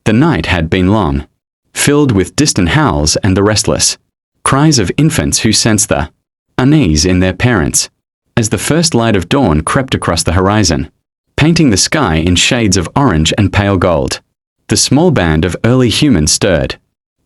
The night had been long, filled with distant howls and the restless cries of infants who sensed the unease in their parents. As the first light of dawn crept across the horizon, painting the sky in shades of orange and pale gold, the small band of early humans stirred.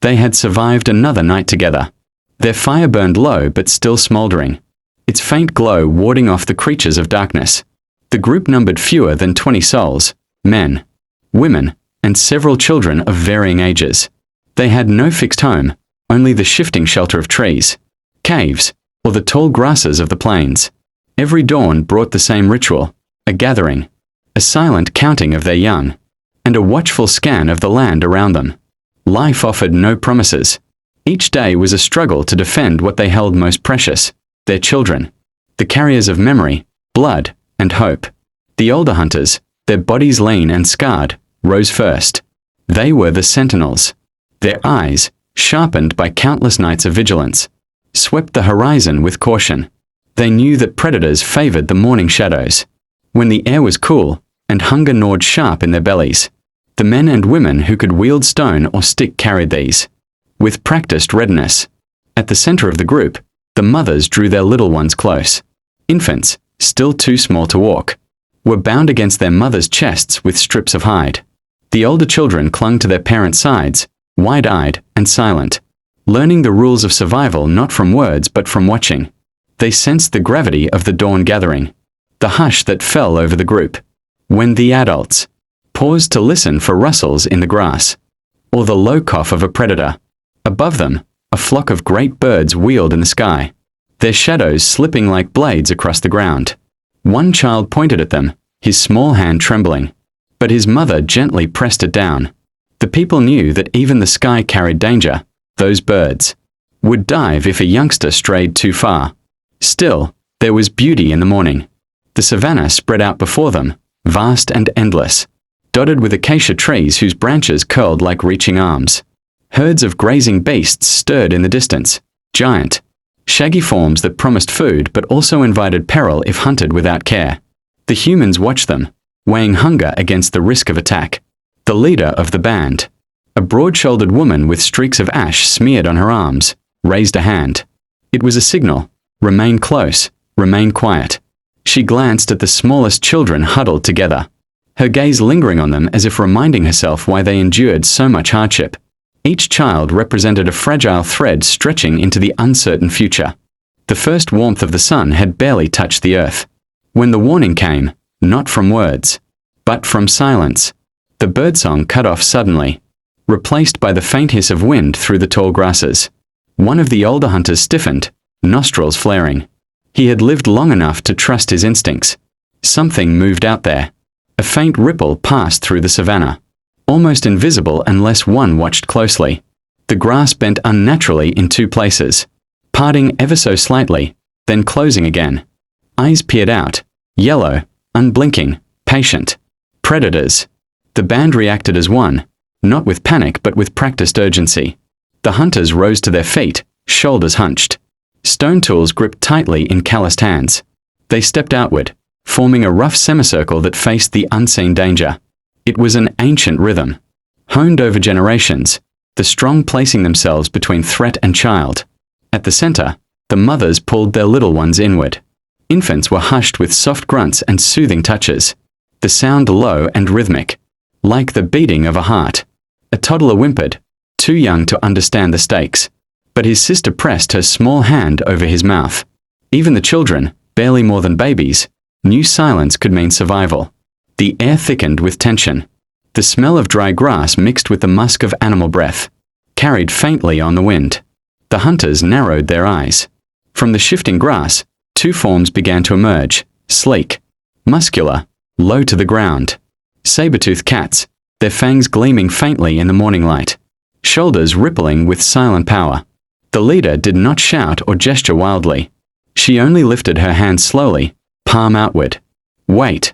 They had survived another night together. Their fire burned low but still smoldering, its faint glow warding off the creatures of darkness. The group numbered fewer than 20 souls, men, women, and several children of varying ages. They had no fixed home, only the shifting shelter of trees, caves, or the tall grasses of the plains. Every dawn brought the same ritual, a gathering, a silent counting of their young, and a watchful scan of the land around them. Life offered no promises. Each day was a struggle to defend what they held most precious, their children, the carriers of memory, blood, and hope. The older hunters, their bodies lean and scarred, rose first. They were the sentinels. Their eyes, sharpened by countless nights of vigilance, swept the horizon with caution. They knew that predators favored the morning shadows. When the air was cool, and hunger gnawed sharp in their bellies, the men and women who could wield stone or stick carried these, with practiced readiness. At the center of the group, the mothers drew their little ones close. Infants, still too small to walk, were bound against their mothers' chests with strips of hide. The older children clung to their parents' sides, wide-eyed and silent, learning the rules of survival not from words but from watching. They sensed the gravity of the dawn gathering, the hush that fell over the group, when the adults paused to listen for rustles in the grass, or the low cough of a predator. Above them, a flock of great birds wheeled in the sky, their shadows slipping like blades across the ground. One child pointed at them, his small hand trembling, but his mother gently pressed it down. The people knew that even the sky carried danger. Those birds would dive if a youngster strayed too far. Still, there was beauty in the morning. The savanna spread out before them, vast and endless, dotted with acacia trees whose branches curled like reaching arms. Herds of grazing beasts stirred in the distance, giant, shaggy forms that promised food but also invited peril if hunted without care. The humans watched them, weighing hunger against the risk of attack. The leader of the band, a broad-shouldered woman with streaks of ash smeared on her arms, raised a hand. It was a signal. Remain close, remain quiet. She glanced at the smallest children huddled together, her gaze lingering on them as if reminding herself why they endured so much hardship. Each child represented a fragile thread stretching into the uncertain future. The first warmth of the sun had barely touched the earth, when the warning came, not from words, but from silence. The birdsong cut off suddenly, replaced by the faint hiss of wind through the tall grasses. One of the older hunters stiffened, nostrils flaring. He had lived long enough to trust his instincts. Something moved out there. A faint ripple passed through the savanna, almost invisible unless one watched closely. The grass bent unnaturally in two places, parting ever so slightly, then closing again. Eyes peered out, yellow, unblinking, patient. Predators. The band reacted as one, not with panic but with practiced urgency. The hunters rose to their feet, shoulders hunched, stone tools gripped tightly in calloused hands. They stepped outward, forming a rough semicircle that faced the unseen danger. It was an ancient rhythm, honed over generations, the strong placing themselves between threat and child. At the center, the mothers pulled their little ones inward. Infants were hushed with soft grunts and soothing touches, the sound low and rhythmic, like the beating of a heart. A toddler whimpered, too young to understand the stakes, but his sister pressed her small hand over his mouth. Even the children, barely more than babies, knew silence could mean survival. The air thickened with tension. The smell of dry grass mixed with the musk of animal breath, carried faintly on the wind. The hunters narrowed their eyes. From the shifting grass, two forms began to emerge, sleek, muscular, low to the ground. Saber-toothed cats, their fangs gleaming faintly in the morning light, shoulders rippling with silent power. The leader did not shout or gesture wildly. She only lifted her hand slowly, palm outward. Wait.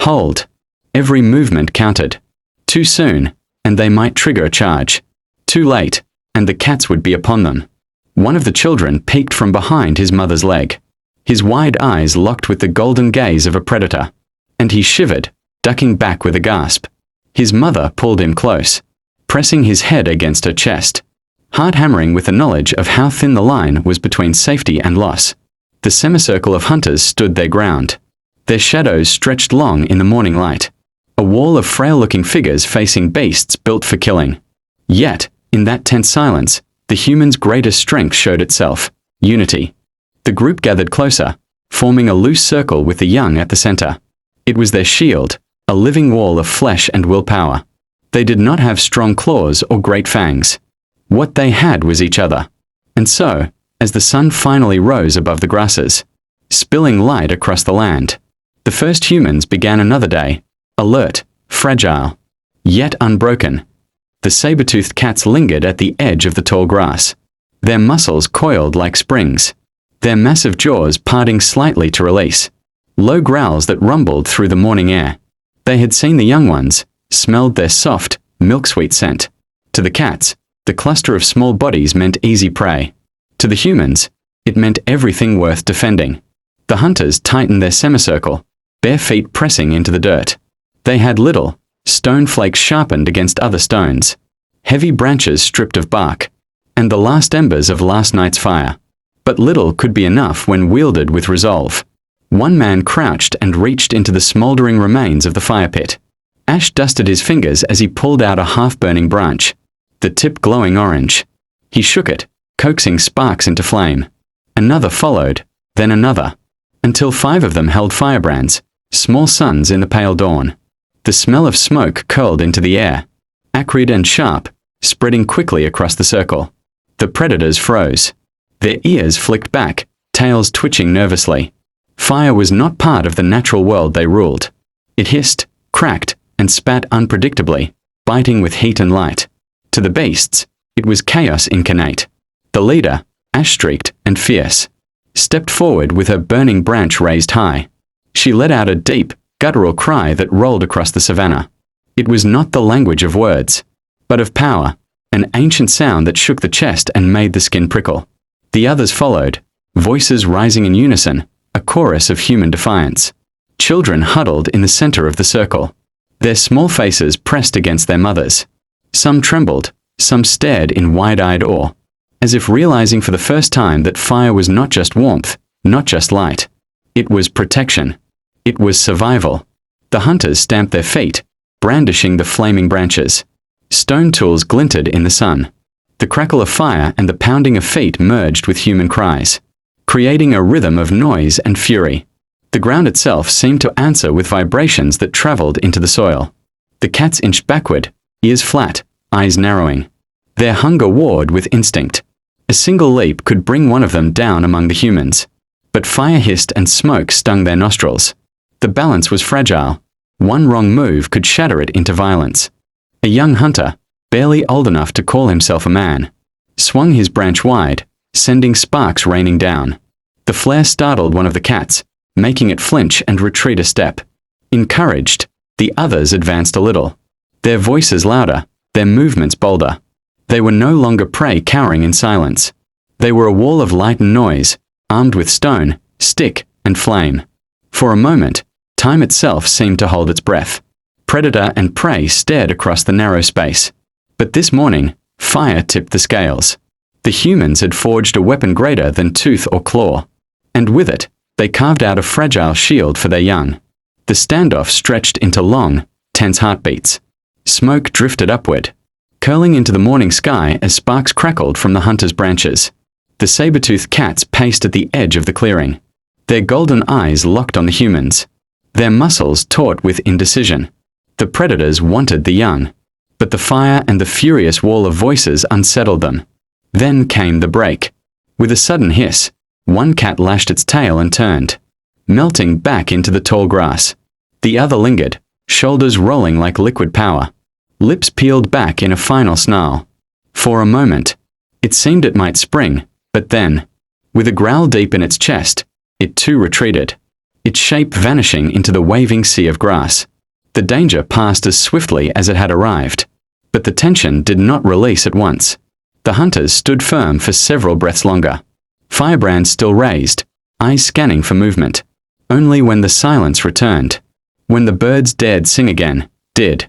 Hold. Every movement counted. Too soon, and they might trigger a charge. Too late, and the cats would be upon them. One of the children peeked from behind his mother's leg, his wide eyes locked with the golden gaze of a predator, and he shivered, ducking back with a gasp. His mother pulled him close, pressing his head against her chest, heart hammering with the knowledge of how thin the line was between safety and loss. The semicircle of hunters stood their ground. Their shadows stretched long in the morning light, a wall of frail-looking figures facing beasts built for killing. Yet, in that tense silence, the human's greatest strength showed itself: unity. The group gathered closer, forming a loose circle with the young at the center. It was their shield, a living wall of flesh and willpower. They did not have strong claws or great fangs. What they had was each other. And so, as the sun finally rose above the grasses, spilling light across the land, the first humans began another day, alert, fragile, yet unbroken. The saber-toothed cats lingered at the edge of the tall grass, their muscles coiled like springs, their massive jaws parting slightly to release, low growls that rumbled through the morning air. They had seen the young ones, smelled their soft, milk-sweet scent. To the cats, the cluster of small bodies meant easy prey. To the humans, it meant everything worth defending. The hunters tightened their semicircle, bare feet pressing into the dirt. They had little, stone flakes sharpened against other stones, heavy branches stripped of bark, and the last embers of last night's fire. But little could be enough when wielded with resolve. One man crouched and reached into the smoldering remains of the fire pit. Ash dusted his fingers as he pulled out a half-burning branch, the tip glowing orange. He shook it, coaxing sparks into flame. Another followed, then another, until 5 of them held firebrands, small suns in the pale dawn. The smell of smoke curled into the air, acrid and sharp, spreading quickly across the circle. The predators froze. Their ears flicked back, tails twitching nervously. Fire was not part of the natural world they ruled. It hissed, cracked, and spat unpredictably, biting with heat and light. To the beasts, it was chaos incarnate. The leader, ash-streaked and fierce, stepped forward with her burning branch raised high. She let out a deep, guttural cry that rolled across the savanna. It was not the language of words, but of power, an ancient sound that shook the chest and made the skin prickle. The others followed, voices rising in unison, a chorus of human defiance. Children huddled in the center of the circle, their small faces pressed against their mothers. Some trembled, some stared in wide-eyed awe, as if realizing for the first time that fire was not just warmth, not just light. It was protection. It was survival. The hunters stamped their feet, brandishing the flaming branches. Stone tools glinted in the sun. The crackle of fire and the pounding of feet merged with human cries, creating a rhythm of noise and fury. The ground itself seemed to answer with vibrations that traveled into the soil. The cats inched backward, ears flat, eyes narrowing. Their hunger warred with instinct. A single leap could bring one of them down among the humans. But fire hissed and smoke stung their nostrils. The balance was fragile. One wrong move could shatter it into violence. A young hunter, barely old enough to call himself a man, swung his branch wide, sending sparks raining down. The flare startled one of the cats, making it flinch and retreat a step. Encouraged, the others advanced a little, their voices louder, their movements bolder. They were no longer prey cowering in silence. They were a wall of light and noise, armed with stone, stick, and flame. For a moment, time itself seemed to hold its breath. Predator and prey stared across the narrow space. But this morning, fire tipped the scales. The humans had forged a weapon greater than tooth or claw. And with it, they carved out a fragile shield for their young. The standoff stretched into long, tense heartbeats. Smoke drifted upward, curling into the morning sky as sparks crackled from the hunters' branches. The saber-toothed cats paced at the edge of the clearing, their golden eyes locked on the humans, their muscles taut with indecision. The predators wanted the young, but the fire and the furious wall of voices unsettled them. Then came the break. With a sudden hiss, one cat lashed its tail and turned, melting back into the tall grass. The other lingered, shoulders rolling like liquid power, lips peeled back in a final snarl. For a moment, it seemed it might spring, but then, with a growl deep in its chest, it too retreated, its shape vanishing into the waving sea of grass. The danger passed as swiftly as it had arrived, but the tension did not release at once. The hunters stood firm for several breaths longer, firebrands still raised, eyes scanning for movement. Only when the silence returned, when the birds dared sing again, did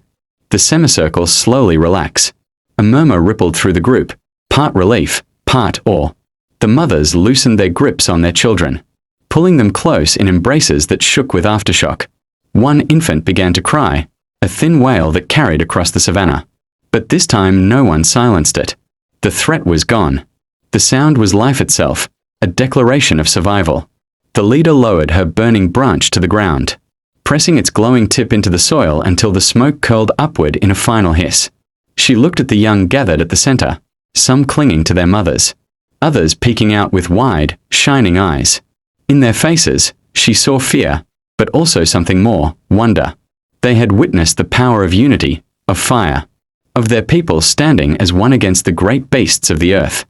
the semicircle slowly relax. A murmur rippled through the group, part relief, part awe. The mothers loosened their grips on their children, pulling them close in embraces that shook with aftershock. One infant began to cry, a thin wail that carried across the savanna. But this time no one silenced it. The threat was gone. The sound was life itself, a declaration of survival. The leader lowered her burning branch to the ground, pressing its glowing tip into the soil until the smoke curled upward in a final hiss. She looked at the young gathered at the center, some clinging to their mothers, others peeking out with wide, shining eyes. In their faces, she saw fear, but also something more, wonder. They had witnessed the power of unity, of fire, of their people standing as one against the great beasts of the earth.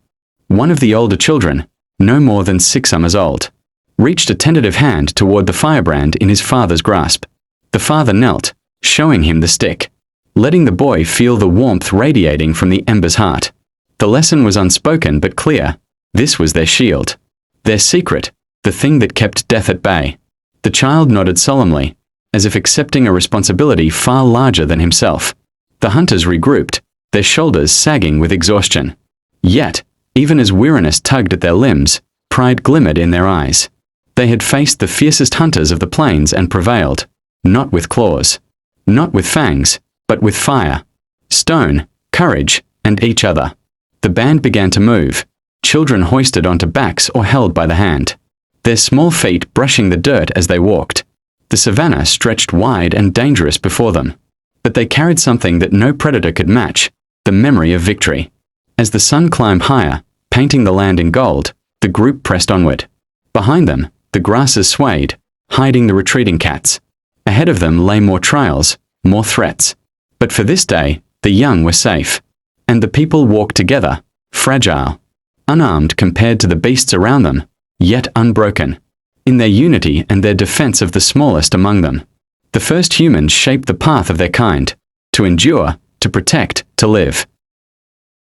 One of the older children, no more than 6 summers old, reached a tentative hand toward the firebrand in his father's grasp. The father knelt, showing him the stick, letting the boy feel the warmth radiating from the ember's heart. The lesson was unspoken but clear. This was their shield, their secret, the thing that kept death at bay. The child nodded solemnly, as if accepting a responsibility far larger than himself. The hunters regrouped, their shoulders sagging with exhaustion. Yet, even as weariness tugged at their limbs, pride glimmered in their eyes. They had faced the fiercest hunters of the plains and prevailed, not with claws, not with fangs, but with fire, stone, courage, and each other. The band began to move, children hoisted onto backs or held by the hand, their small feet brushing the dirt as they walked. The savanna stretched wide and dangerous before them, but they carried something that no predator could match, the memory of victory. As the sun climbed higher, painting the land in gold, the group pressed onward. Behind them, the grasses swayed, hiding the retreating cats. Ahead of them lay more trials, more threats. But for this day, the young were safe, and the people walked together, fragile, unarmed compared to the beasts around them, yet unbroken, in their unity and their defense of the smallest among them. The first humans shaped the path of their kind, to endure, to protect, to live.